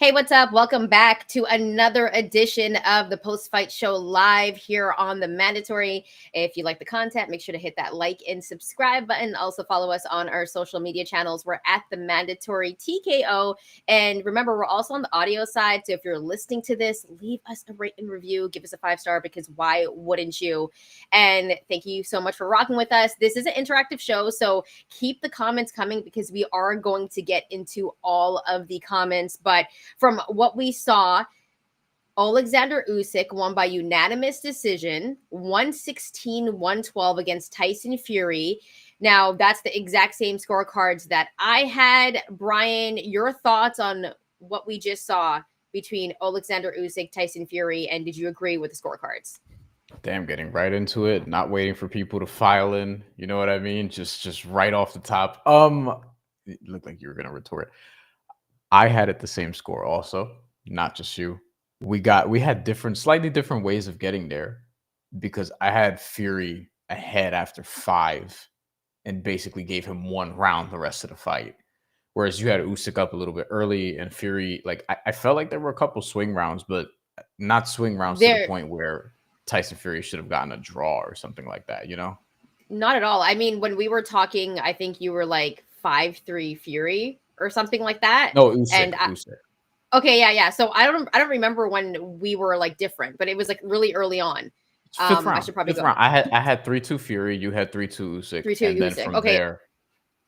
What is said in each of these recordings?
Hey, what's up? Welcome back to another edition of the Post-Fight Show live here on the Mandatory. If you like the content, make sure to hit that like and subscribe button. Also follow us on our social media channels. We're at the Mandatory TKO. And remember, we're also on the audio side. So if you're listening to this, leave us a rate and review. Give us a 5-star because why wouldn't you? And thank you so much for rocking with us. This is an interactive show, so keep the comments coming because we are going to get into all of the comments. But from what we saw, Oleksandr Usyk won by unanimous decision, 116-112 against Tyson Fury. Now, that's the exact same scorecards that I had. Bryan, your thoughts on what we just saw between Oleksandr Usyk, Tyson Fury, and did you agree with the scorecards? Damn, getting right into it, not waiting for people to file in. You know what I mean? Just right off the top. It looked like you were gonna retort. I had it the same score also, not just you. We had slightly different ways of getting there because I had Fury ahead after 5 and basically gave him one round the rest of the fight. Whereas you had Usyk up a little bit early and Fury, like I felt like there were a couple swing rounds, but not swing rounds to the point where Tyson Fury should have gotten a draw or something like that, you know? Not at all. I mean, when we were talking, I think you were like 5-3 Fury or something like that. No, Usyk. And Usyk. Okay, yeah. So I don't remember when we were like different, but it was like really early on. Fifth round. I should probably Fifth go. round. I had 3-2 Fury. You had 3-2 Usyk, 3-2 and then Usyk. from Okay. there,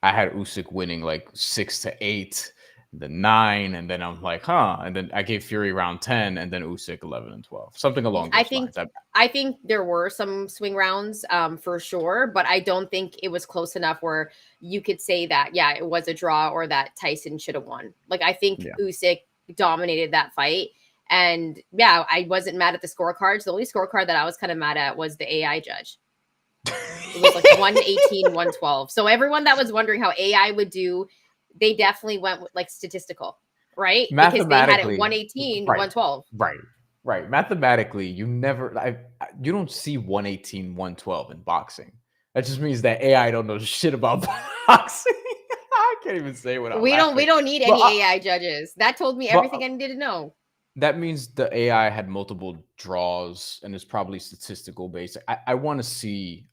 I had Usyk winning like 6-8, then 9, and then I'm like, huh. And then I gave Fury round 10, and then Usyk 11 and 12, something along those lines. I think there were some swing rounds, for sure, but I don't think it was close enough where you could say that it was a draw or that Tyson should have won. Like I think Usyk dominated that fight. And I wasn't mad at the scorecards. The only scorecard that I was kind of mad at was the AI judge. It was like 118, 112. So everyone that was wondering how AI would do, they definitely went with like statistical, right? Because they had it 118, 112. Right. Mathematically, you don't see 118, 112 in boxing. That just means that AI don't know shit about boxing. I can't even say what we don't need any AI judges. That told me everything I needed to know. That means the AI had multiple draws and it's probably statistical based. I want to see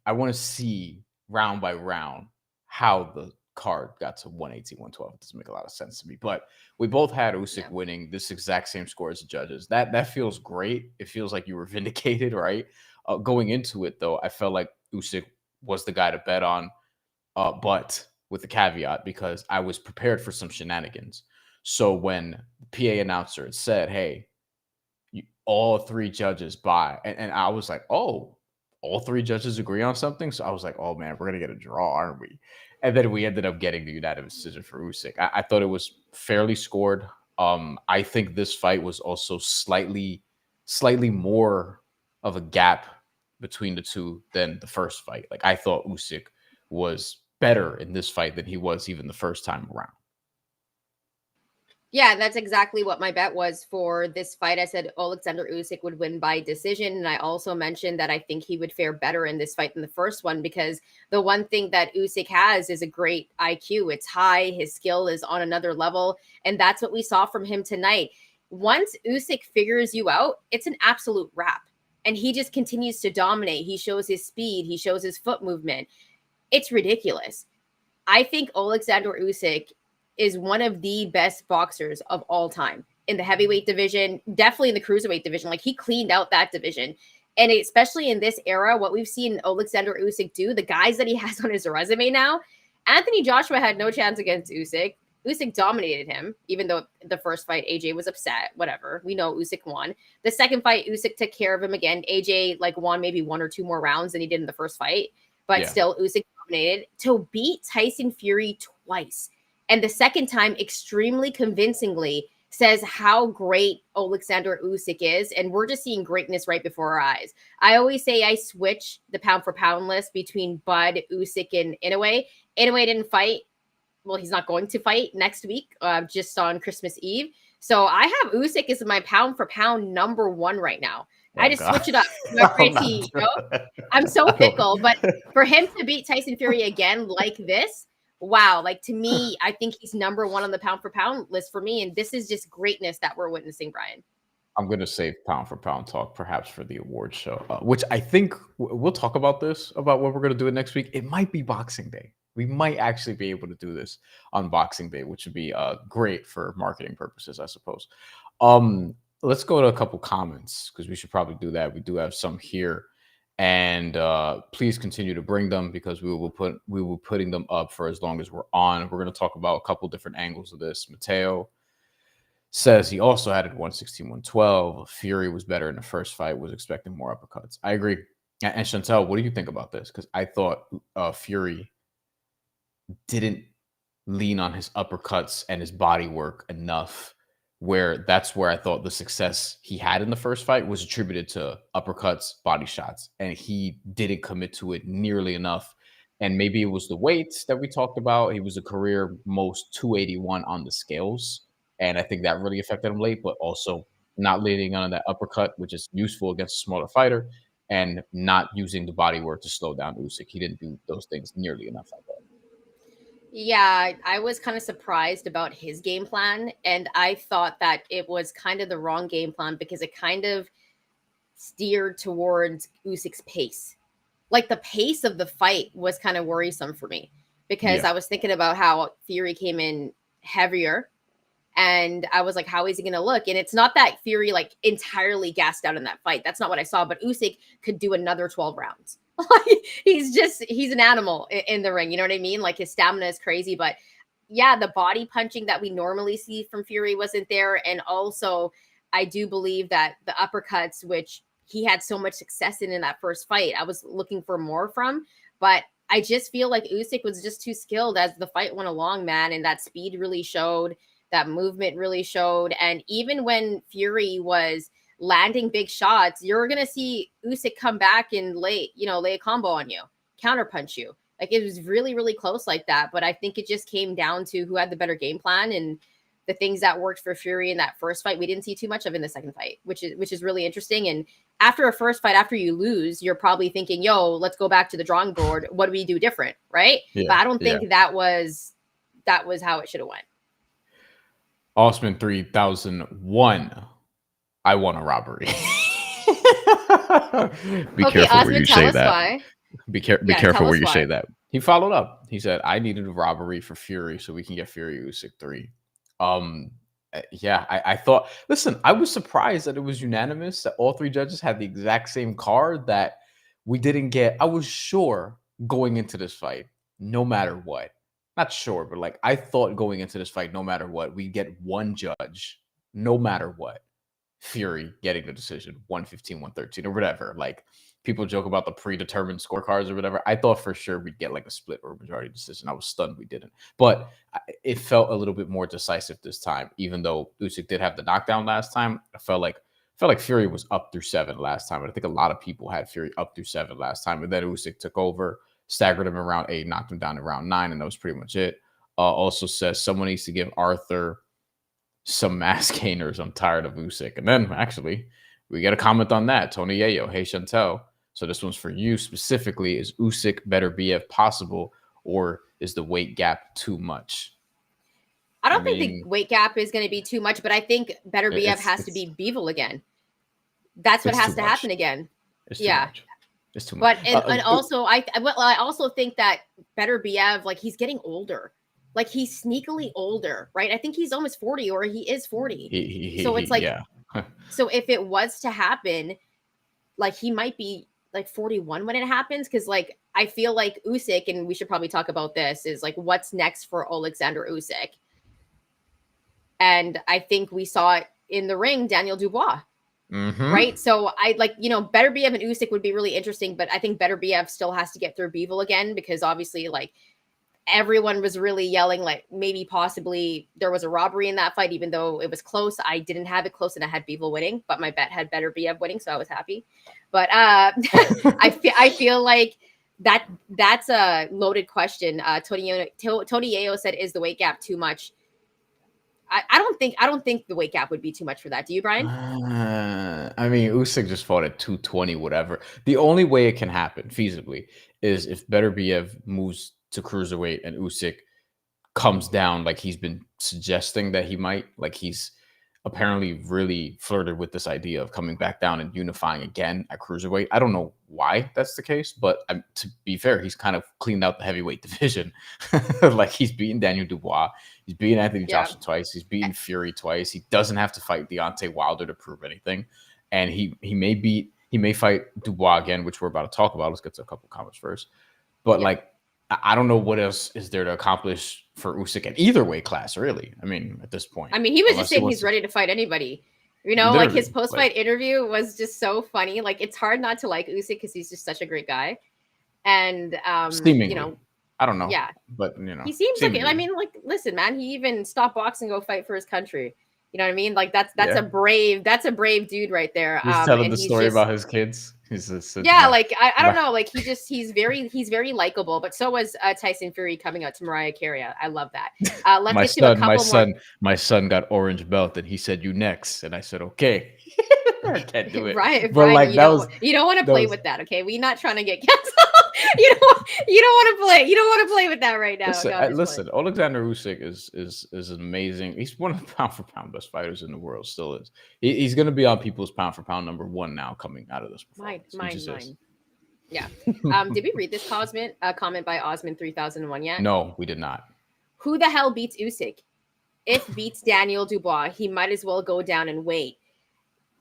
round by round how the card got to 118, 112. It doesn't make a lot of sense to me. But we both had Usyk winning this exact same score as the judges. That feels great. It feels like you were vindicated, right? Going into it, though, I felt like Usyk was the guy to bet on, but with the caveat because I was prepared for some shenanigans. So when the PA announcer said, hey, all 3 judges buy, and I was like, oh, all 3 judges agree on something. So I was like, oh man, we're going to get a draw, aren't we? And then we ended up getting the unanimous decision for Usyk. I thought it was fairly scored. I think this fight was also slightly more of a gap between the two than the first fight. Like I thought Usyk was better in this fight than he was even the first time around. Yeah, that's exactly what my bet was for this fight. I said Oleksandr Usyk would win by decision. And I also mentioned that I think he would fare better in this fight than the first one because the one thing that Usyk has is a great IQ. It's high. His skill is on another level. And that's what we saw from him tonight. Once Usyk figures you out, it's an absolute wrap. And he just continues to dominate. He shows his speed. He shows his foot movement. It's ridiculous. I think Oleksandr Usyk is one of the best boxers of all time in the heavyweight division, definitely in the cruiserweight division. Like he cleaned out that division. And especially in this era, what we've seen Oleksandr Usyk do, the guys that he has on his resume now, Anthony Joshua had no chance against Usyk. Usyk dominated him, even though the first fight, AJ was upset, whatever. We know Usyk won. The second fight, Usyk took care of him again. AJ won maybe 1 or 2 more rounds than he did in the first fight. But still, Usyk dominated. To beat Tyson Fury twice, and the second time, extremely convincingly, says how great Oleksandr Usyk is. And we're just seeing greatness right before our eyes. I always say I switch the pound for pound list between Bud, Usyk, and Inoue. Inoue didn't fight. Well, he's not going to fight next week, just on Christmas Eve. So I have Usyk as my pound for pound number 1 right now. I just switch it up. I'm so fickle. But for him to beat Tyson Fury again like this, wow, like to me, I think he's number one on the pound for pound list for me. And this is just greatness that we're witnessing, Bryan. I'm going to save pound for pound talk perhaps for the award show, which I think we'll talk about this, about what we're going to do it next week. It might be Boxing Day. We might actually be able to do this on Boxing Day, which would be great for marketing purposes, I suppose. Let's go to a couple comments because we should probably do that. We do have some here, and please continue to bring them because we will be putting them up for as long as we're on. We're going to talk about a couple different angles of this. Mateo says he also had it 116, 112. Fury was better in the first fight, was expecting more uppercuts. I agree. And Shantelle, what do you think about this? Because I thought Fury didn't lean on his uppercuts and his body work enough, where that's where I thought the success he had in the first fight was attributed to uppercuts, body shots, and he didn't commit to it nearly enough. And maybe it was the weights that we talked about. He was a career most 281 on the scales, and I think that really affected him late, but also not leaning on that uppercut, which is useful against a smaller fighter, and not using the body work to slow down Usyk. He didn't do those things nearly enough, I thought. Yeah, I was kind of surprised about his game plan. And I thought that it was kind of the wrong game plan because it kind of steered towards Usyk's pace. Like the pace of the fight was kind of worrisome for me because Yeah. I was thinking about how Fury came in heavier. And I was like, how is he going to look? And it's not that Fury like entirely gassed out in that fight. That's not what I saw. But Usyk could do another 12 rounds. He's an animal in the ring. You know what I mean? Like his stamina is crazy. But yeah, the body punching that we normally see from Fury wasn't there. And also, I do believe that the uppercuts, which he had so much success in that first fight, I was looking for more from. But I just feel like Usyk was just too skilled as the fight went along, man. And that speed really showed, that movement really showed. And even when Fury was landing big shots, you're going to see Usyk come back and lay a combo on you, counterpunch you. Like it was really, really close like that. But I think it just came down to who had the better game plan, and the things that worked for Fury in that first fight, we didn't see too much of in the second fight, which is really interesting. And after a first fight, after you lose, you're probably thinking, yo, let's go back to the drawing board. What do we do different? Right. Yeah. But I don't think that was how it should have went. Osman 3001. I won a robbery. Be Okay, careful Osman, where you tell say us that. why. Be careful where you say that. He followed up. He said, I needed a robbery for Fury so we can get Fury Usyk 3. Yeah, I thought, listen, I was surprised that it was unanimous, that all three judges had the exact same card, that we didn't get. I was sure going into this fight, no matter what, not sure, but like I thought going into this fight, no matter what, we get one judge, no matter what. Fury getting the decision, 115, 113, or whatever. Like people joke about the predetermined scorecards or whatever. I thought for sure we'd get like a split or majority decision. I was stunned we didn't. But it felt a little bit more decisive this time, even though Usyk did have the knockdown last time. I felt like Fury was up through 7 last time. And I think a lot of people had Fury up through 7 last time. And then Usyk took over, staggered him around 8, knocked him down to round 9, and that was pretty much it. Also says someone needs to give Arthur some mass gainers. I'm tired of Usyk. And then actually, we get a comment on that. Tony Yayo, hey Shantelle. So this one's for you specifically. Is Usyk better BF possible, or is the weight gap too much? I don't think the weight gap is going to be too much, but I think better BF has to be Bivol again. That's what has to happen again. It's too much. It's too much. But and also I also think that better BF, like he's getting older. Like he's sneakily older, right? I think he's almost 40, or he is 40. So it's like, yeah. So if it was to happen, like he might be like 41 when it happens. Cause like, I feel like Usyk, and we should probably talk about this, is like, what's next for Oleksandr Usyk? And I think we saw it in the ring, Daniel Dubois. Mm-hmm. Right. So I like, better BF and Usyk would be really interesting, but I think better BF still has to get through Bivol again, because obviously like, everyone was really yelling like maybe possibly there was a robbery in that fight, even though it was close. I didn't have it close and I had Bivol winning, but my bet had better BF winning, so I was happy. But I feel like that's a loaded question. Tony Yayo said, is the weight gap too much? I don't think the weight gap would be too much for that. Do you, Bryan? I mean, Usyk just fought at 220, whatever. The only way it can happen feasibly is if better BF moves to cruiserweight and Usyk comes down like he's been suggesting that he might. Like he's apparently really flirted with this idea of coming back down and unifying again at cruiserweight. I don't know why that's the case, but to be fair, he's kind of cleaned out the heavyweight division. Like he's beaten Daniel Dubois, he's beaten Anthony Yeah. Joshua twice, he's beaten Fury twice. He doesn't have to fight Deontay Wilder to prove anything, and he may fight Dubois again, which we're about to talk about. Let's get to a couple comments first. But like, I don't know what else is there to accomplish for Usyk at either weight class, really. I mean, at this point. I mean, he was just saying he's ready to fight anybody. You know, like his post-fight interview was just so funny. Like, it's hard not to like Usyk because he's just such a great guy. And, seemingly. you know, I don't know. Yeah. But, you know. He seems like, I mean, like, listen, man, he even stopped boxing and go fight for his country. You know what I mean? Like, that's a brave dude right there. He's telling the story about his kids. Like I don't know, like he's very likable. But so was Tyson Fury coming out to Mariah Carey. I love that. Let's get to a couple more. My son got orange belt, and he said, "You next," and I said, "Okay." I can't do it, right? But like you don't want to play with that, okay? We're not trying to get canceled. you don't want to play with that right now. Listen, Oleksandr Usyk is amazing. He's one of the pound for pound best fighters in the world. Still is. He's going to be on people's pound for pound number one now coming out of this. Mine. Yeah. Did we read this comment by Osman 3001 yet? No, we did not. Who the hell beats Usyk? If beats Daniel Dubois, he might as well go down and wait.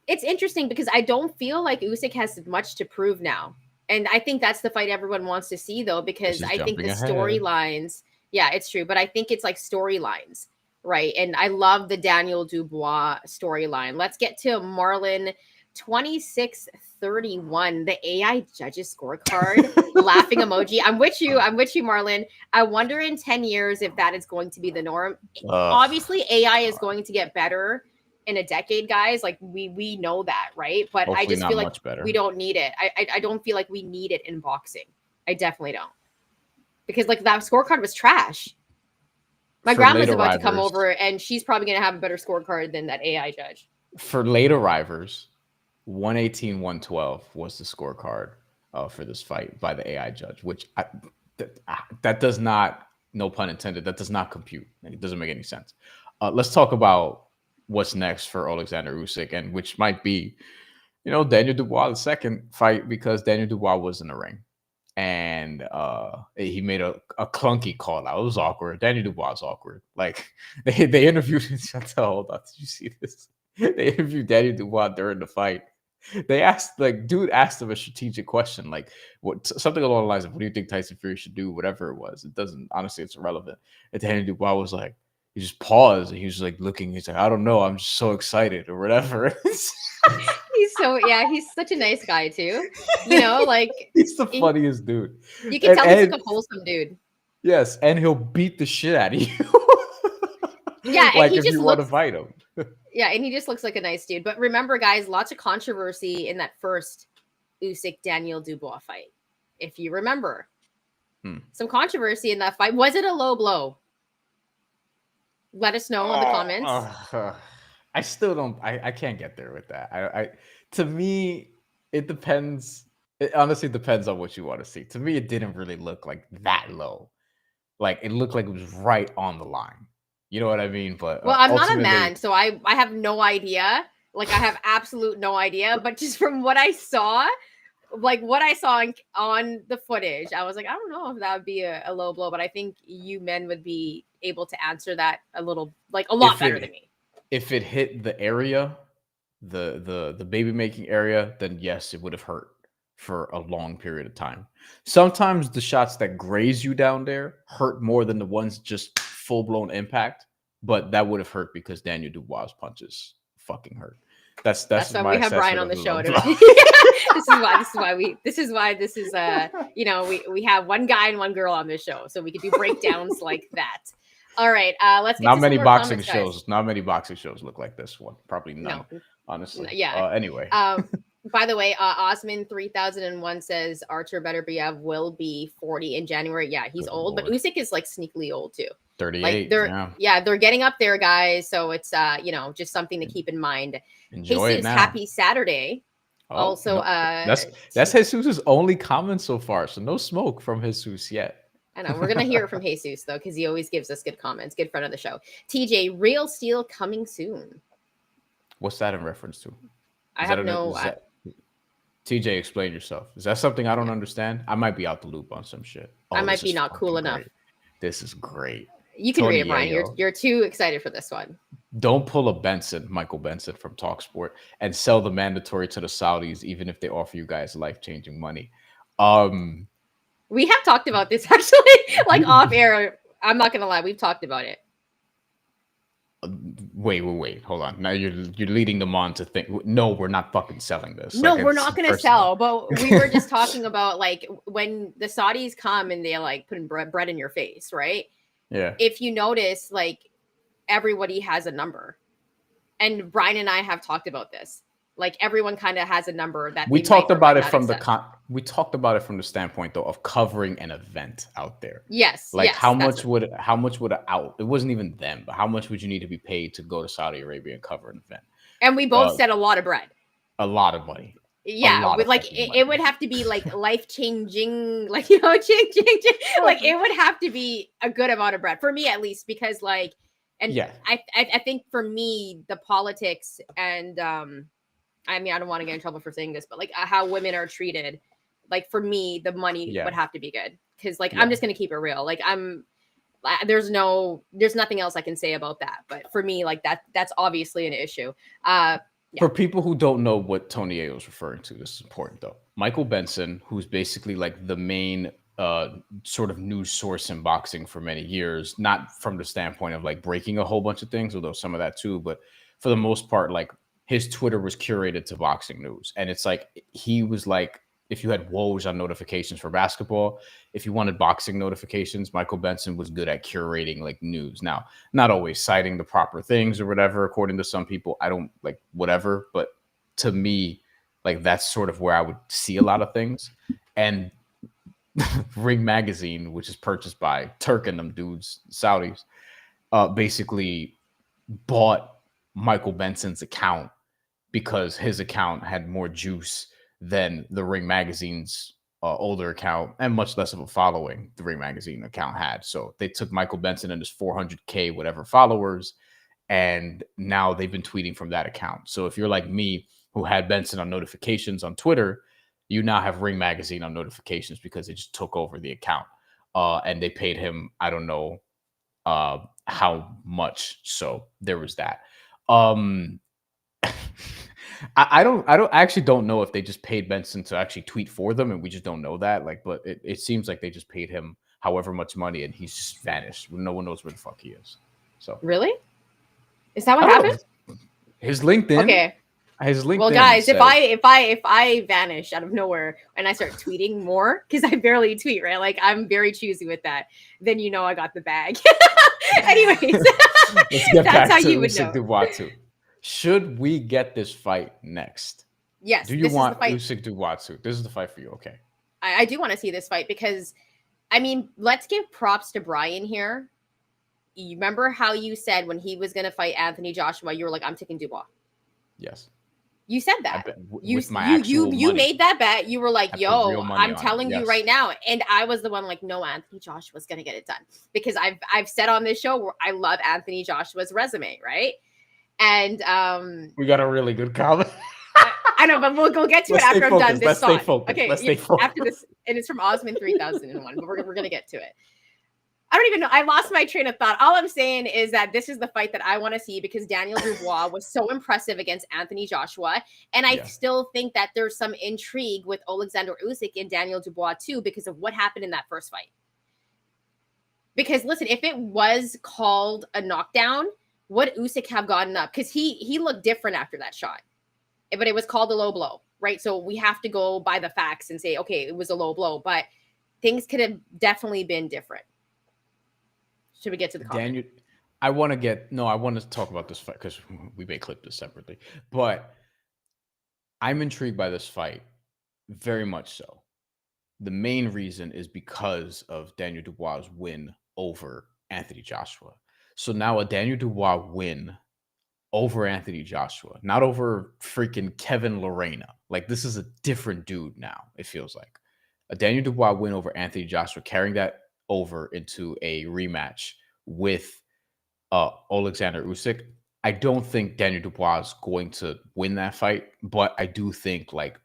It's interesting because I don't feel like Usyk has much to prove now. And I think that's the fight everyone wants to see, though, because I think the storylines, it's true. But I think it's like storylines, right? And I love the Daniel Dubois storyline. Let's get to Marlon 2631, the AI judges scorecard, laughing emoji. I'm with you, Marlon. I wonder in 10 years if that is going to be the norm. Obviously, AI is going to get better in a decade, guys. Like we know that, right? But hopefully I just feel like we don't need it. I don't feel like we need it in boxing. I definitely don't, because like that scorecard was trash. My grandma's about to come over, and she's probably gonna have a better scorecard than that AI judge. For late arrivers, 118-112 was the scorecard for this fight by the AI judge, which that does not, no pun intended, that does not compute. It doesn't make any sense. Let's talk about what's next for Oleksandr Usyk, and which might be, Daniel Dubois' second fight, because Daniel Dubois was in the ring and he made a clunky call out. It was awkward. Daniel Dubois is awkward. Like they interviewed Shantelle. Hold on, did you see this? They interviewed Daniel Dubois during the fight. They asked, dude asked him a strategic question, like something along the lines of, "What do you think Tyson Fury should do?" Whatever it was. It doesn't, honestly, it's irrelevant. And Daniel Dubois was like, he just paused and he was like looking. He's like, "I don't know. I'm just so excited," or whatever. He's such a nice guy too. Like he's the funniest dude. You can tell he's like a wholesome dude. Yes, and he'll beat the shit out of you. Yeah, like if you want to fight him. Yeah, and he just looks like a nice dude. But remember, guys, lots of controversy in that first Usyk Daniel Dubois fight. If you remember, some controversy in that fight. Was it a low blow? Let us know in the comments. I still don't. I can't get there with that. To me, it depends. It honestly depends on what you want to see. To me, it didn't really look like that low. Like it looked like it was right on the line. You know what I mean? But well, I'm not a man, so I have no idea. Like I have absolute no idea. But just from what I saw, on the footage, I was like, I don't know if that would be a low blow, but I think you men would be able to answer that a lot better than me. If it hit the area, the baby making area, then yes, it would have hurt for a long period of time. Sometimes the shots that graze you down there hurt more than the ones just full blown impact, but that would have hurt because Daniel Dubois' punches fucking hurt. That's why we have Bryan on the show. This is why we have one guy and one girl on this show, so we can do breakdowns like that. All right, let's get not to many some boxing comments, shows. Guys. Not many boxing shows look like this one. Probably none. No. Honestly. Yeah. Anyway. By the way, Osman 3001 says Artur Beterbiev will be 40 in January. Yeah, he's old, but Usyk is like sneakily old too. 38. They're getting up there, guys. So it's just something to keep in mind. Enjoy Jesus, it now. Happy Saturday. Also, that's Jesus' only comment so far. So no smoke from Jesus yet. I know. We're going to hear it from Jesus, though, because he always gives us good comments. Good friend of the show. TJ, Real Steel coming soon. What's that in reference to? I Is that have an, no. is that TJ? Explain yourself. Is that something I don't understand? I might be out the loop on some shit. I Oh, might this be is not cool fucking enough. great. This is great. You can read Tony it, Brian. Yayo. You're too excited for this one. Don't pull a Michael Benson from Talksport, and sell the mandatory to the Saudis, even if they offer you guys life-changing money. We have talked about this actually, like off air. I'm not gonna lie, we've talked about it. Wait. Hold on. Now you're leading them on to think. No, we're not fucking selling this. No, Like, we're not gonna sell. But we were just talking about like when the Saudis come and they're like putting bread in your face, right? Yeah. If you notice, like everybody has a number, and Brian and I have talked about this. Like everyone kind of has a number that We they talked might about it not from accept. we talked about it from the standpoint though of covering an event out there. Yes, Like yes, how much would it out? It wasn't even them, but how much would you need to be paid to go to Saudi Arabia and cover an event? And we both said a lot of bread. A lot of money. Yeah, with like it would have to be like life changing, like you know, like it would have to be a good amount of bread for me at least, because like, and yeah, I think for me the politics and I mean I don't want to get in trouble for saying this, but like how women are treated, like for me the money would have to be good because like I'm just gonna keep it real, like there's nothing else I can say about that, but for me like that's obviously an issue. Yeah. For people who don't know what Tony Ayo is referring to, this is important though. Michael Benson, who's basically like the main sort of news source in boxing for many years, not from the standpoint of like breaking a whole bunch of things, although some of that too, but for the most part, like his Twitter was curated to boxing news. And it's like he was like, if you had Woj on notifications for basketball, if you wanted boxing notifications, Michael Benson was good at curating like news. Now, not always citing the proper things or whatever, according to some people. I don't like whatever, but to me, like that's sort of where I would see a lot of things. And Ring Magazine, which is purchased by Turk and them dudes, Saudis, basically bought Michael Benson's account because his account had more juice than the Ring Magazine's older account and much less of a following the Ring Magazine account had. So they took Michael Benson and his 400K whatever followers, and now they've been tweeting from that account. So if you're like me, who had Benson on notifications on Twitter, you now have Ring Magazine on notifications because they just took over the account. And they paid him, I don't know how much. So there was that. I actually don't know if they just paid Benson to actually tweet for them, and we just don't know that. Like, but it seems like they just paid him however much money, and he's just vanished. No one knows where the fuck he is. So really, is that what happened? His LinkedIn. Okay. His LinkedIn. Well, guys, if I vanish out of nowhere and I start tweeting more, because I barely tweet, right? Like I'm very choosy with that. Then you know I got the bag. Anyways, let's get back to Usyk Dubois too. Should we get this fight next? Yes. Do you want Usyk Dubois too? This is the fight for you. Okay. I do want to see this fight because, I mean, let's give props to Bryan here. You remember how you said when he was going to fight Anthony Joshua, you were like, I'm taking Dubois. Yes. You said that. You made that bet. You were like, yo, I'm telling you right now. And I was the one like, no, Anthony Joshua's going to get it done. Because I've said on this show, I love Anthony Joshua's resume, right? And we got a really good comment. I know, but we'll get to it after I'm done this thought. Okay, let's stay focused. After this, and it's from Osman 3001, but we're going to get to it. I don't even know. I lost my train of thought. All I'm saying is that this is the fight that I want to see because Daniel Dubois was so impressive against Anthony Joshua. And I still think that there's some intrigue with Oleksandr Usyk and Daniel Dubois too because of what happened in that first fight. Because listen, if it was called a knockdown, would Usyk have gotten up? Because he looked different after that shot. But it was called a low blow, right? So we have to go by the facts and say, okay, it was a low blow. But things could have definitely been different. Should we get to the comment? Daniel, I want to talk about this fight because we may clip this separately. But I'm intrigued by this fight, very much so. The main reason is because of Daniel Dubois' win over Anthony Joshua. So now a Daniel Dubois win over Anthony Joshua, not over freaking Kevin Lorena. Like this is a different dude now, it feels like. A Daniel Dubois win over Anthony Joshua, carrying that over into a rematch with Oleksandr Usyk. I don't think Daniel Dubois is going to win that fight, but I do think like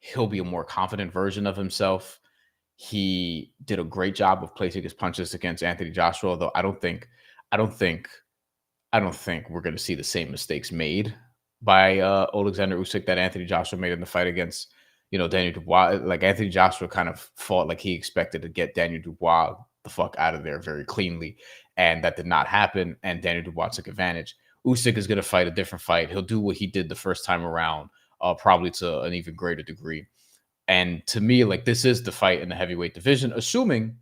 he'll be a more confident version of himself. He did a great job of placing his punches against Anthony Joshua, though I don't think I don't think we're going to see the same mistakes made by Oleksandr Usyk that Anthony Joshua made in the fight against, Daniel Dubois. Like Anthony Joshua kind of fought like he expected to get Daniel Dubois the fuck out of there very cleanly, and that did not happen. And Daniel Dubois took advantage. Usyk is going to fight a different fight. He'll do what he did the first time around, probably to an even greater degree. And to me, like this is the fight in the heavyweight division, assuming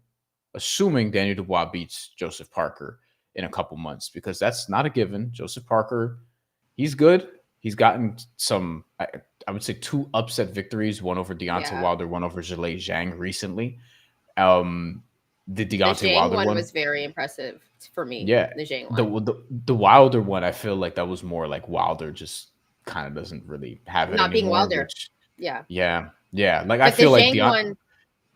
Daniel Dubois beats Joseph Parker in a couple months, because that's not a given. Joseph Parker, he's good. He's gotten some, I would say, two upset victories, one over Deontay Yeah. Wilder, one over Zhilei Zhang recently. Um, the The Deontay Zhang Wilder one one, was very impressive for me. yeah. The Zhang The, one. the the Wilder one, I feel like that was more like Wilder just kind of doesn't really have it Not being anymore. Wilder. Which, Yeah. yeah. Like I But the feel like Zhang one,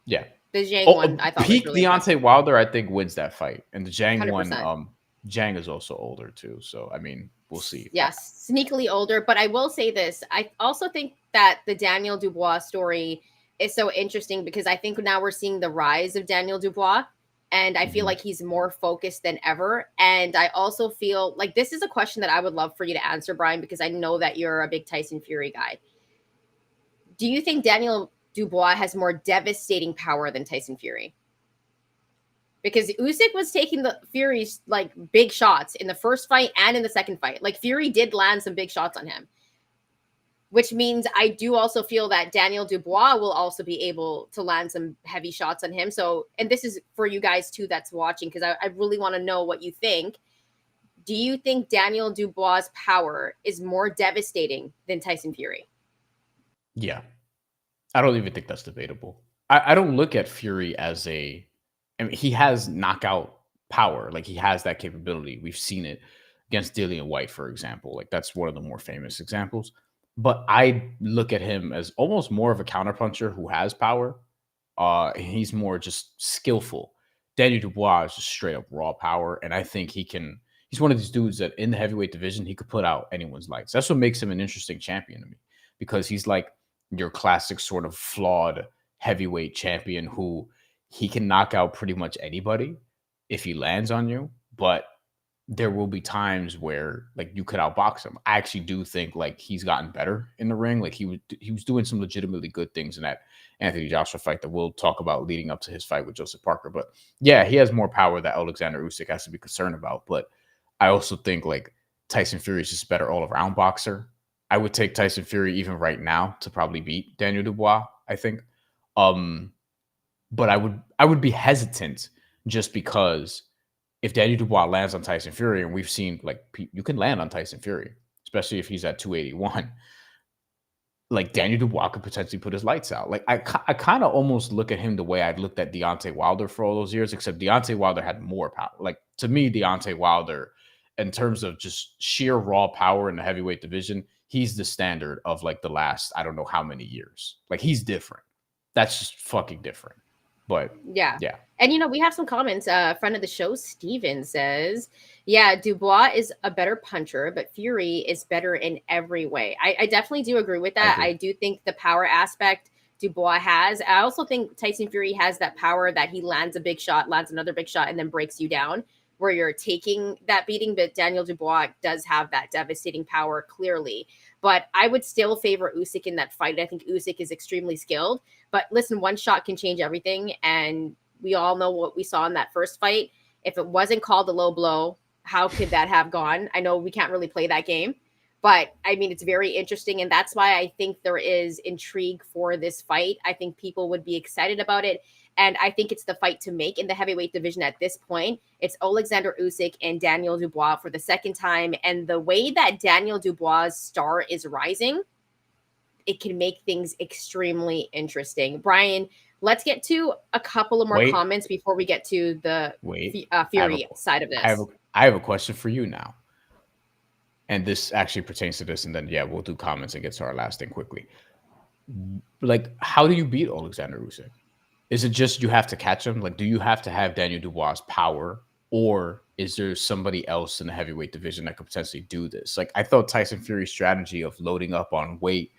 yeah. the Zhang Oh, one I thought was peak really impressive. Deontay Wilder, I think, wins that fight, and the Zhang one, 100%. Zhang is also older too, so I mean, we'll see. Yes, sneakily older. But I will say this: I also think that the Daniel Dubois story is so interesting because I think now we're seeing the rise of Daniel Dubois, and I feel Mhm. like he's more focused than ever. And I also feel like this is a question that I would love for you to answer, Brian, because I know that you're a big Tyson Fury guy. Do you think Daniel Dubois has more devastating power than Tyson Fury? Because Usyk was taking the Fury's like big shots in the first fight and in the second fight. Like Fury did land some big shots on him, which means I do also feel that Daniel Dubois will also be able to land some heavy shots on him. So, and this is for you guys too that's watching, because I really want to know what you think. Do you think Daniel Dubois' power is more devastating than Tyson Fury? Yeah, I don't even think that's debatable. I don't look at Fury as a. I mean, he has knockout power. Like he has that capability. We've seen it against Dillian White, for example. Like that's one of the more famous examples. But I look at him as almost more of a counterpuncher who has power. He's more just skillful. Daniel Dubois is just straight up raw power, and I think he can. He's one of these dudes that in the heavyweight division he could put out anyone's lights. That's what makes him an interesting champion to me, because he's like your classic sort of flawed heavyweight champion who he can knock out pretty much anybody if he lands on you, but there will be times where like you could outbox him. I actually do think like he's gotten better in the ring. Like he was doing some legitimately good things in that Anthony Joshua fight that we'll talk about leading up to his fight with Joseph Parker. But yeah, he has more power that Oleksandr Usyk has to be concerned about. But I also think like Tyson Fury is just a better all around boxer. I would take Tyson Fury even right now to probably beat Daniel Dubois, I think. Um, but I would be hesitant just because if Daniel Dubois lands on Tyson Fury, and we've seen like you can land on Tyson Fury, especially if he's at 281. Like Yeah. Daniel Dubois could potentially put his lights out. Like I kind of almost look at him the way I'd looked at Deontay Wilder for all those years, except Deontay Wilder had more power. Like to me, Deontay Wilder, in terms of just sheer raw power in the heavyweight division, he's the standard of like the last I don't know how many years. Like he's different. That's just fucking different. But Yeah. yeah, And we have some comments. A friend of the show, Steven, says, yeah, Dubois is a better puncher, but Fury is better in every way. I definitely do agree with I that. agree. I do think the power aspect Dubois has. I also think Tyson Fury has that power that he lands a big shot, lands another big shot, and then breaks you down where you're taking that beating. But Daniel Dubois does have that devastating power, clearly. But I would still favor Usyk in that fight. I think Usyk is extremely skilled. But listen, one shot can change everything. And we all know what we saw in that first fight. If it wasn't called a low blow, how could that have gone? I know we can't really play that game, but I mean, it's very interesting. And that's why I think there is intrigue for this fight. I think people would be excited about it. And I think it's the fight to make in the heavyweight division at this point. It's Oleksandr Usyk and Daniel Dubois for the second time. And the way that Daniel Dubois' star is rising, it can make things extremely interesting. Brian, let's get to a couple of more Wait, comments before we get to the wait. I have a Fury side of I have a this. I have a question for you now. And this actually pertains to this, and then yeah, we'll do comments and get to our last thing quickly. Like, how do you beat Alexander Usyk? Is it just you have to catch him? Like, do you have to have Daniel Dubois' power, or is there somebody else in the heavyweight division that could potentially do this? Like, I thought Tyson Fury's strategy of loading up on weight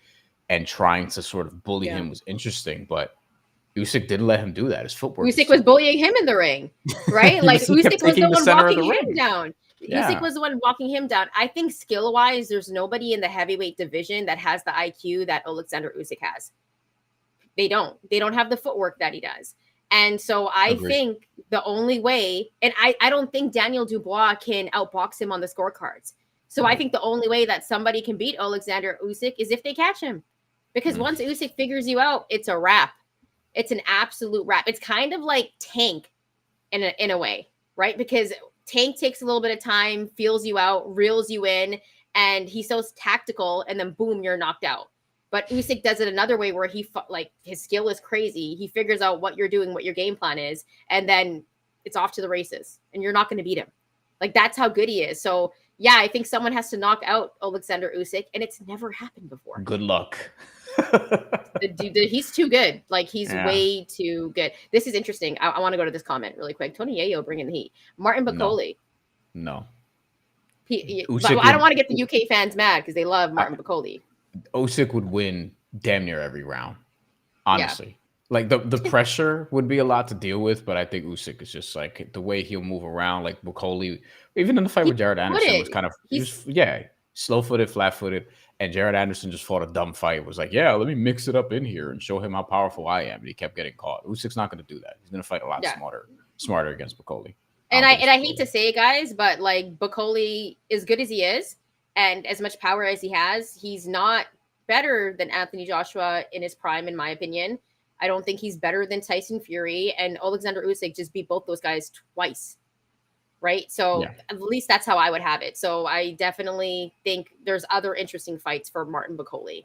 and trying to sort of bully Yeah. him was interesting, but Usyk didn't let him do that. His footwork is Usyk was too good. bullying him in the ring, right? Like He kept Usyk was the taking the one center of walking the him ring. down. Usyk Yeah, was the one walking him down. I think skill wise, there's nobody in the heavyweight division that has the IQ that Oleksandr Usyk has. They don't. They don't have the footwork that he does. And so I agree. think the only way, and I don't think Daniel Dubois can outbox him on the scorecards. So I Nope. think the only way that somebody can beat Oleksandr Usyk is if they catch him. Because Mm. once Usyk figures you out, it's a wrap. It's an absolute wrap. It's kind of like Tank in a way, right? Because Tank takes a little bit of time, feels you out, reels you in, and he's so tactical, and then boom, you're knocked out. But Usyk does it another way where like his skill is crazy. He figures out what you're doing, what your game plan is, and then it's off to the races, and you're not going to beat him. Like that's how good he is. So yeah, I think someone has to knock out Oleksandr Usyk, and it's never happened before. Good luck. He's too good. Like he's Yeah. way too good. This is interesting. I want to go to this comment really quick. Tony Yayo bringing the heat. Martin No. Bacoli. No. But Usyk I don't would want to get the UK fans mad because they love I, Martin Bacoli. Usyk would win damn near every round. Yeah. Honestly. Like the pressure would be a lot to deal with, but I think Usyk is just like the way he'll move around, like Bukoli, even in the fight He with Jared Anderson was wouldn't. kind of he He's was yeah, slow footed, flat footed, and Jared Anderson just fought a dumb fight. It was like, yeah, let me mix it up in here and show him how powerful I am. And he kept getting caught. Usyk's not gonna do that. He's gonna fight a lot yeah. smarter against Bukoli. I And don't I think and it's I hate to Bukoli. say it, guys, but like Bacoli, as good as he is, and as much power as he has, he's not better than Anthony Joshua in his prime, in my opinion. I don't think he's better than Tyson Fury, and Oleksandr Usyk just beat both those guys twice, right? So Yeah. at least that's how I would have it. So I definitely think there's other interesting fights for Martin Bacoli, We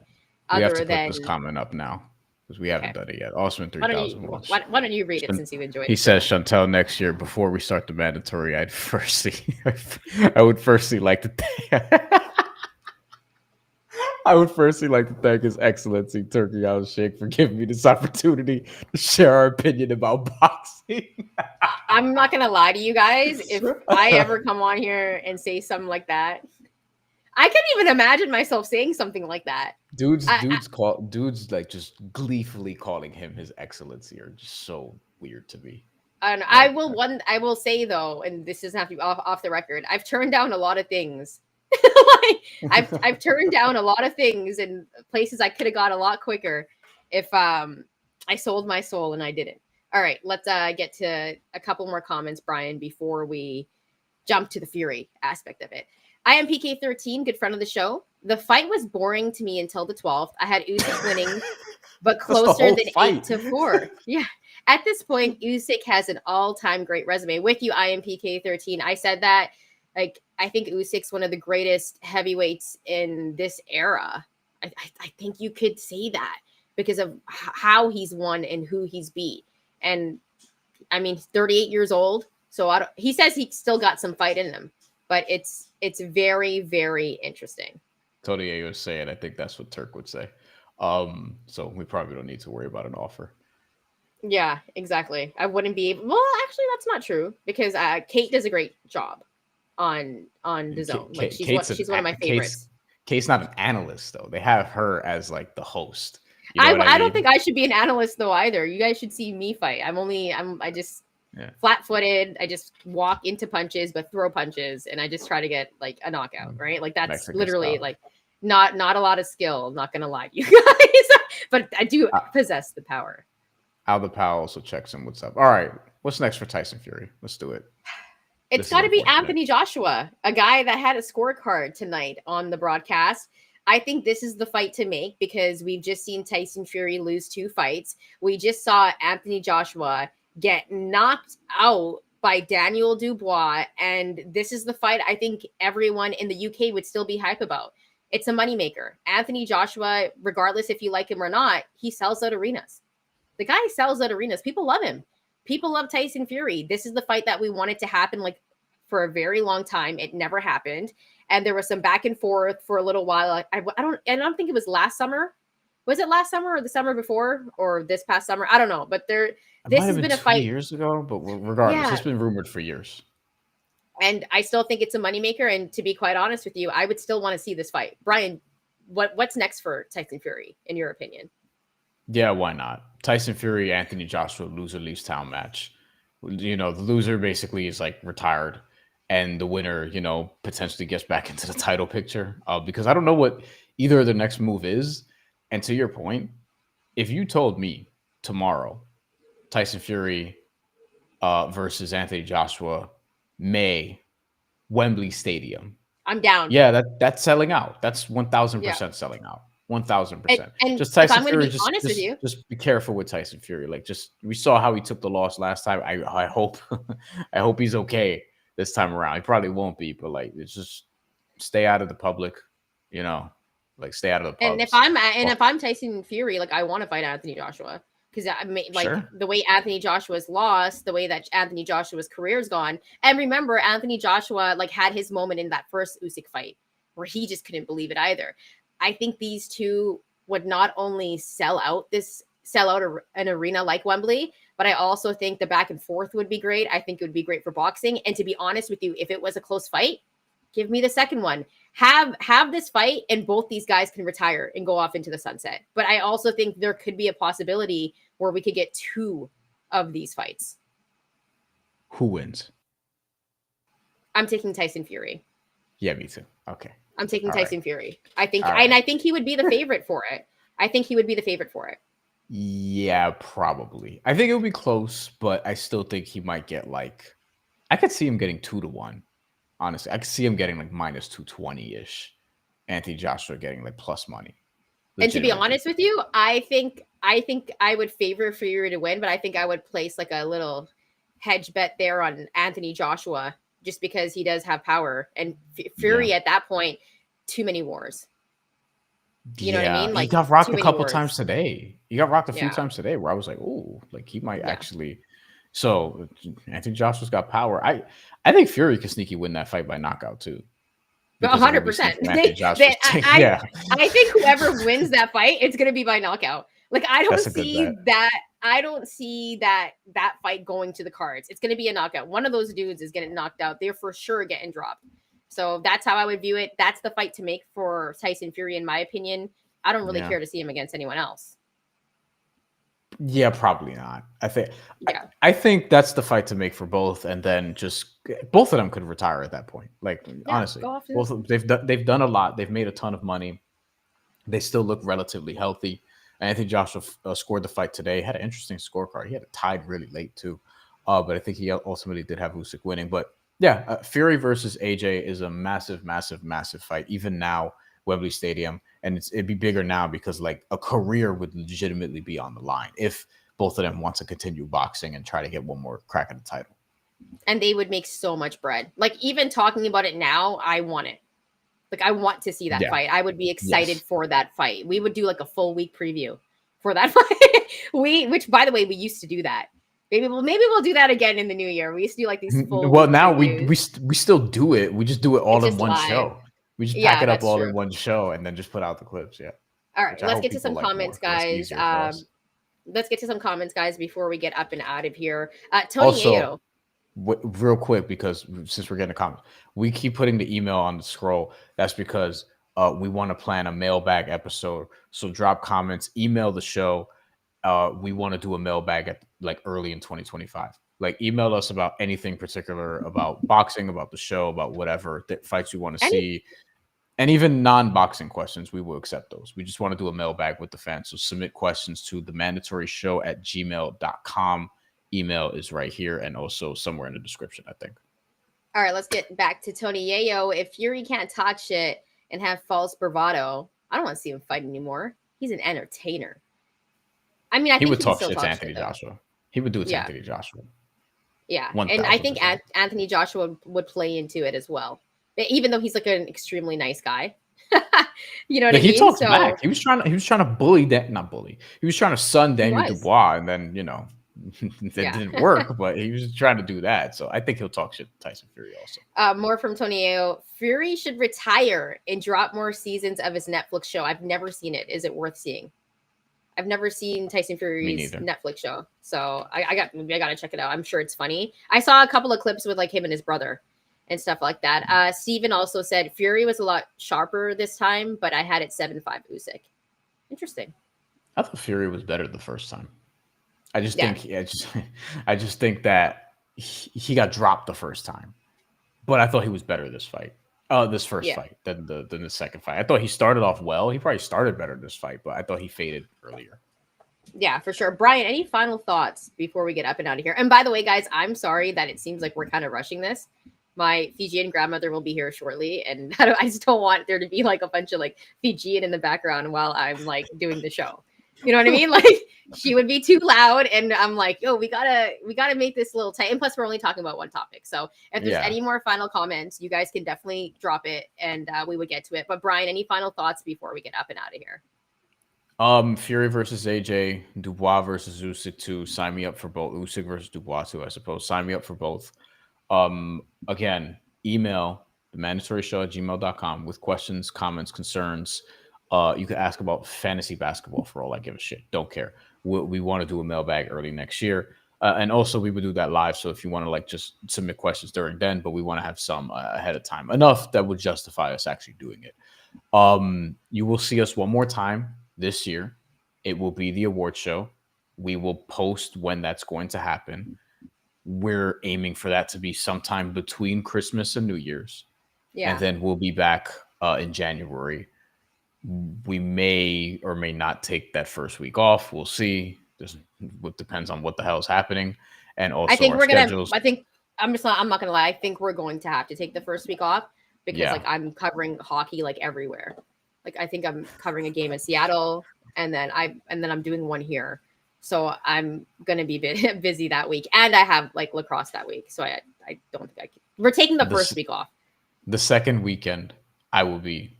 have to other put than this comment up now because we haven't okay. done it yet. Osman Why don't you 3000 wants. why don't you read it since you enjoy He it so says, much? Shantelle, next year before we start the mandatory, I would firstly like to I would firstly like to thank His Excellency Turkey Al Sheikh for giving me this opportunity to share our opinion about boxing. I'm not gonna lie to you guys. If I ever come on here and say something like that, I can't even imagine myself saying something like that. dudes like just gleefully calling him His Excellency are just so weird to me. And Like, I will say though, and this doesn't have to be off the record. I've turned down a lot of things. Like I've turned down a lot of things in places I could have got a lot quicker if I sold my soul and I didn't. All right, let's get to a couple more comments, Brian, before we jump to the Fury aspect of it. I am PK13, good friend of the show. The fight was boring to me until the 12th. I had Usyk winning, but that's the closer whole than fight. 8-4. Yeah. At this point, Usyk has an all-time great resume. With you, I am PK13. I said that. Like, I think Usyk's one of the greatest heavyweights in this era. I think you could say that because of how he's won and who he's beat. And I mean, 38 years old. So he says he still got some fight in him, but it's very, very interesting. Tony was saying, I think that's what Turk would say. So we probably don't need to worry about an offer. Yeah, exactly. I wouldn't be able. Well, actually, that's not true because Kate does a great job on the zone. Like she's one of my favorites. Kate's not an analyst though. They have her as like the host. You know what I I mean? don't think I should be an analyst though either. You guys should see me fight. I just Yeah. flat-footed. I just walk into punches, but throw punches, and I just try to get like a knockout. Right? Like that's Mexican literally style. like not a lot of skill. Not gonna lie to you guys, but I do possess the power. Alda Powell also checks in. What's up? All right. What's next for Tyson Fury? Let's do it. It's This is got to be unfortunate. Anthony Joshua, a guy that had a scorecard tonight on the broadcast. I think this is the fight to make because we've just seen Tyson Fury lose 2 fights. We just saw Anthony Joshua get knocked out by Daniel Dubois. And this is the fight I think everyone in the UK would still be hype about. It's a moneymaker. Anthony Joshua, regardless if you like him or not, he sells out arenas. The guy sells out arenas. People love him. People love Tyson Fury. This is the fight that we wanted to happen like for a very long time. It never happened. And there was some back and forth for a little while. I don't think it was last summer Was it last summer or the summer before or this past summer? I don't know, but It might this have has been been a 2 fight. years ago, but regardless, Yeah, it's been rumored for years. and I still think it's a moneymaker. And to be quite honest with you, I would still want to see this fight. Brian, what's next for Tyson Fury in your opinion? Yeah, why not? Tyson Fury, Anthony Joshua, loser leaves town match. The loser basically is like retired, and the winner, potentially gets back into the title picture. Because I don't know what either of the next move is. And to your point, if you told me tomorrow Tyson Fury versus Anthony Joshua, May, Wembley Stadium, I'm down. yeah, that's selling out. That's Yeah. 1000% selling out. And 1000%. and Just if Tyson I'm going to Fury. be Just honest with just you, just be careful with Tyson Fury. Like, just we saw how he took the loss last time. I hope I hope he's okay this time around. He probably won't be, but like, it's just stay out of the public. You know, like, stay out of the and pubs. if Well, I'm Tyson Fury, like I want to fight Anthony Joshua because I mean, like sure. the way Anthony Joshua's lost, the way that Anthony Joshua's career's gone, and remember Anthony Joshua like had his moment in that first Usyk fight where he just couldn't believe it either. I think these two would not only sell out an arena like Wembley, but I also think the back and forth would be great. I think it would be great for boxing. And to be honest with you, if it was a close fight, give me the second one. Have this fight and both these guys can retire and go off into the sunset. But I also think there could be a possibility where we could get two of these fights. Who wins? I'm taking Tyson Fury. Yeah, me too. Okay. I'm taking All right. Tyson Fury. I think All and right. I think he would be the favorite for it. I think he would be the favorite for it. Yeah, probably. I think it'll be close, but I still think he might get like. I could see him getting 2-1. Honestly, I could see him getting like minus 220 ish. Anthony Joshua getting like plus money. And to be Legitimately. honest with you, I think I would favor Fury to win, but I think I would place like a little hedge bet there on Anthony Joshua just because he does have power and Yeah. Fury at that point too many wars. You know what I Yeah. mean? He Like got rocked too a many couple times wars. today. He got rocked a few Yeah. times today where I was like, oh, like he might Yeah. actually. So Anthony Joshua's got power. I think Fury could sneaky win that fight by knockout too. But Because of what we've seen 100%. from Anthony Joshua. I Yeah. I think whoever wins that fight, it's gonna be by knockout. Like I don't That's a good bet. see that. I don't see that fight going to the cards. It's gonna be a knockout. One of those dudes is getting knocked out. They're for sure getting dropped. So that's how I would view it. That's the fight to make for Tyson Fury, in my opinion. I don't really Yeah. care to see him against anyone else. Yeah, probably not. I, Yeah. I think that's the fight to make for both, and then just both of them could retire at that point. Like, Yeah. honestly, Go off to both of, they've done a lot. They've made a ton of money. They still look relatively healthy. And I think Joshua scored the fight today. Had an interesting scorecard. He had it tied really late too, but I think he ultimately did have Usyk winning. But yeah, Fury versus AJ is a massive, massive, massive fight. Even now, Wembley Stadium, and it'd be bigger now because like a career would legitimately be on the line if both of them want to continue boxing and try to get one more crack at the title. And they would make so much bread. Like even talking about it now, I want it. Like I want to see that Yeah. fight. I would be excited Yes. for that fight. We would do like a full week preview for that fight. Which by the way, we used to do that. Maybe we'll do that again in the new year. We used to do like these full Well, week now previews. we still do it. We just do it all It's in just one live. show. We just pack Yeah, it up that's all in true. one show and then just put out the clips. Yeah, All right, which I let's hope get to people some like comments, more because it's guys. easier for us. Let's get to some comments, guys, before we get up and out of here. Tony Also, Ayo. real quick, because since we're getting the comments, we keep putting the email on the scroll. That's because we want to plan a mailbag episode. So drop comments, email the show. We want to do a mailbag at like early in 2025. Like, email us about anything particular about boxing, about the show, about whatever that fights you want to Any see. And even non-boxing questions, we will accept those. We just want to do a mailbag with the fans. So submit questions to themandatoryshow@gmail.com. Email is right here and also somewhere in the description, I think. All right, let's get back to Tony Yayo. If Fury can't talk shit and have false bravado, I don't want to see him fight anymore. He's an entertainer. I mean, I He think would he can talk still shit to talk shit Anthony though. Joshua. He would do it to Yeah, Anthony Joshua. yeah, and I think 1000%. Anthony Joshua would play into it as well, even though he's like an extremely nice guy. You know what Yeah, I he mean? talks So back. He was trying to bully that, not bully. He was trying to sun he Daniel was, Dubois, and then that yeah. didn't work. But he was trying to do that. So I think he'll talk shit to Tyson Fury also. More from Tony Yayo. Fury should retire and drop more seasons of his Netflix show. I've never seen it. Is it worth seeing? I've never seen Tyson Me Fury's neither. Netflix show, so I gotta check it out. I'm sure it's funny. I saw a couple of clips with like him and his brother and stuff like that. Steven also said Fury was a lot sharper this time, but I had it 7-5 Usyk. Interesting. I thought Fury was better the first time. I just Yeah, think I just think that he got dropped the first time, but I thought he was better this fight. This first yeah. fight than the second fight. I thought he started off well. He probably started better this fight, but I thought he faded earlier. Yeah, for sure. Brian, any final thoughts before we get up and out of here? And by the way, guys, I'm sorry that it seems like we're kind of rushing this. My Fijian grandmother will be here shortly, and I just don't want there to be like a bunch of like Fijian in the background while I'm like doing the show. You know what I mean? Like she would be too loud, and I'm like, yo, we gotta make this a little tight. And plus, we're only talking about one topic. So if there's Yeah. any more final comments, you guys can definitely drop it, and we would get to it. But Brian, any final thoughts before we get up and out of here? Fury versus AJ, Dubois versus Usyk 2. Sign me up for both. Usyk versus Dubois 2, I suppose. Sign me up for both. Again, email the mandatory show at gmail.com with questions, comments, concerns. You can ask about fantasy basketball for all I give a shit. Don't care. We want to do a mailbag early next year. And also we would do that live. So if you want to like just submit questions during then, but we want to have some ahead of time, enough that would justify us actually doing it. You will see us one more time this year. It will be the award show. We will post when that's going to happen. We're aiming for that to be sometime between Christmas and New Year's, and Yeah. then we'll be back in January. We may or may not take that first week off. We'll see. It depends on what the hell is happening, and I also think our we're gonna. schedules. I think I'm not gonna lie. I think we're going to have to take the first week off because Yeah, like I'm covering hockey like everywhere. Like I think I'm covering a game in Seattle, and then I'm doing one here. So I'm gonna be busy that week, and I have like lacrosse that week. So I don't think I can. We're taking the this first week off. the second weekend I will be.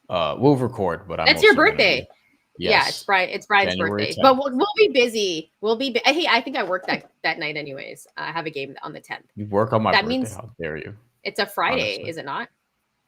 We'll record, but I'm That's your also gonna be. birthday. Yeah, Yes, It's Brian's January birthday, but 10th. we'll be busy. Hey, I think I work that night anyways. I have a game on the 10th. You work on my That birthday. means How dare you? it's a Friday, Honestly. is it not?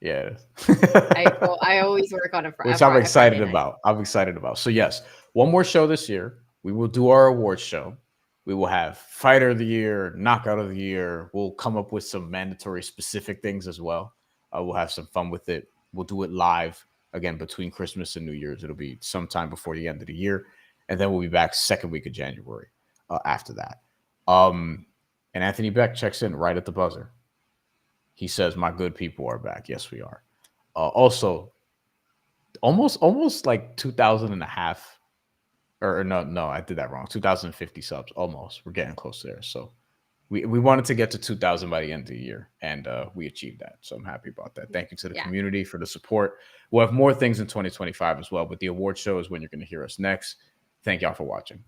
Yeah. I always work on Which I'm a Friday excited night. about. I'm excited about. So yes, one more show this year. We will do our awards show. We will have fighter of the year, knockout of the year. We'll come up with some mandatory specific things as well. We'll have some fun with it. We'll do it live again between Christmas and New Year's. It'll be sometime before the end of the year, and then we'll be back second week of January after that. And Anthony Beck checks in right at the buzzer. He says, "My good people are back." Yes, we are. Also, almost like 2000 and a half, or no, I did that wrong. 2050 subs. Almost. We're getting close there. So we wanted to get to 2000 by the end of the year, and we achieved that. So I'm happy about that. Thank you to the Yeah. community for the support. We'll have more things in 2025 as well, but the award show is when you're going to hear us next. Thank y'all for watching.